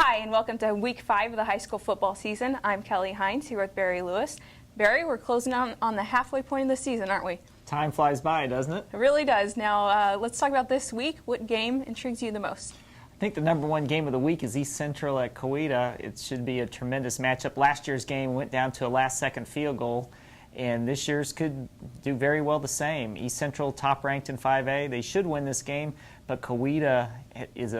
Hi, and welcome to Week 5 of the high school football season. I'm Kelly Hines here with Barry Lewis. Barry, we're closing on the halfway point of the season, aren't we? Time flies by, doesn't it? It really does. Now, let's talk about this week. What game intrigues you the most? I think the number one game of the week is East Central at Coweta. It should be a tremendous matchup. Last year's game went down to a last-second field goal, and this year's could do very well the same. East Central top-ranked in 5A. They should win this game, but Coweta is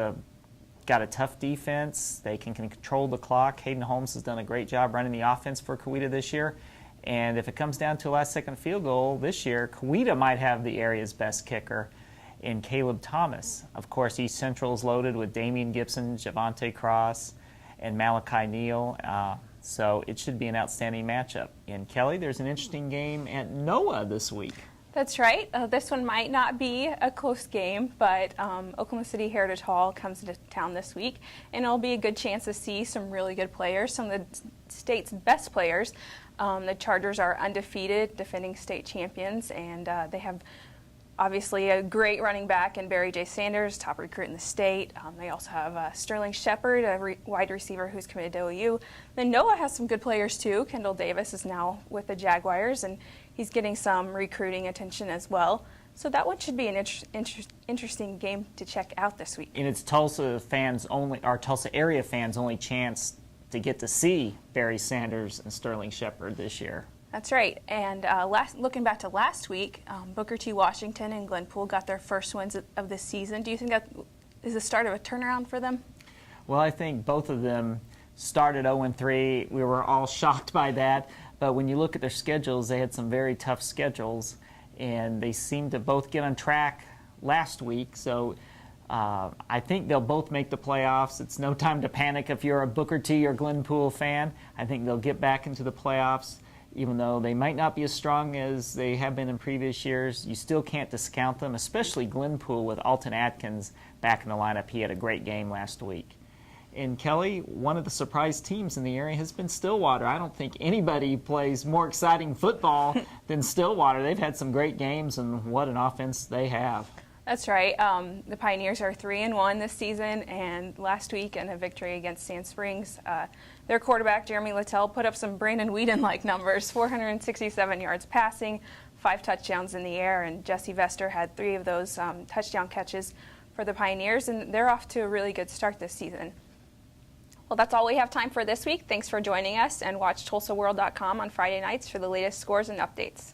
got a tough defense. They can control the clock. Hayden Holmes has done a great job running the offense for Coweta this year. And if it comes down to a last-second field goal this year, Coweta might have the area's best kicker in Caleb Thomas. Of course, East Central is loaded with Damian Gibson, Javante Cross, and Malachi Neal. So it should be an outstanding matchup. And Kelly, there's an interesting game at Noah this week. That's right. This one might not be a close game, but Oklahoma City Heritage Hall comes into town this week, and it'll be a good chance to see some really good players, some of the state's best players. The Chargers are undefeated, defending state champions, and they have obviously a great running back in Barry J. Sanders, top recruit in the state. They also have Sterling Shepard, a wide receiver who's committed to OU. Then Noah has some good players too. Kendall Davis is now with the Jaguars, and he's getting some recruiting attention as well. So that one should be an interesting game to check out this week. And it's Tulsa fans only, or Tulsa area fans only chance to get to see Barry Sanders and Sterling Shepard this year. That's right. And looking back to last week, Booker T. Washington and Glenpool got their first wins of the season. Do you think that is the start of a turnaround for them? Well, I think both of them started 0-3. We were all shocked by that. But when you look at their schedules, they had some very tough schedules, and they seemed to both get on track last week. So I think they'll both make the playoffs. It's no time to panic if you're a Booker T. or Glenpool fan. I think they'll get back into the playoffs. Even though they might not be as strong as they have been in previous years, you still can't discount them, especially Glenpool with Alton Atkins back in the lineup. He had a great game last week. And Kelly, one of the surprise teams in the area has been Stillwater. I don't think anybody plays more exciting football than Stillwater. They've had some great games, and what an offense they have. That's right. The Pioneers are 3-1 this season, and last week in a victory against Sand Springs, their quarterback, Jeremy Littell, put up some Brandon Whedon-like numbers, 467 yards passing, 5 touchdowns in the air, and Jesse Vester had 3 of those touchdown catches for the Pioneers, and they're off to a really good start this season. Well, that's all we have time for this week. Thanks for joining us, and watch TulsaWorld.com on Friday nights for the latest scores and updates.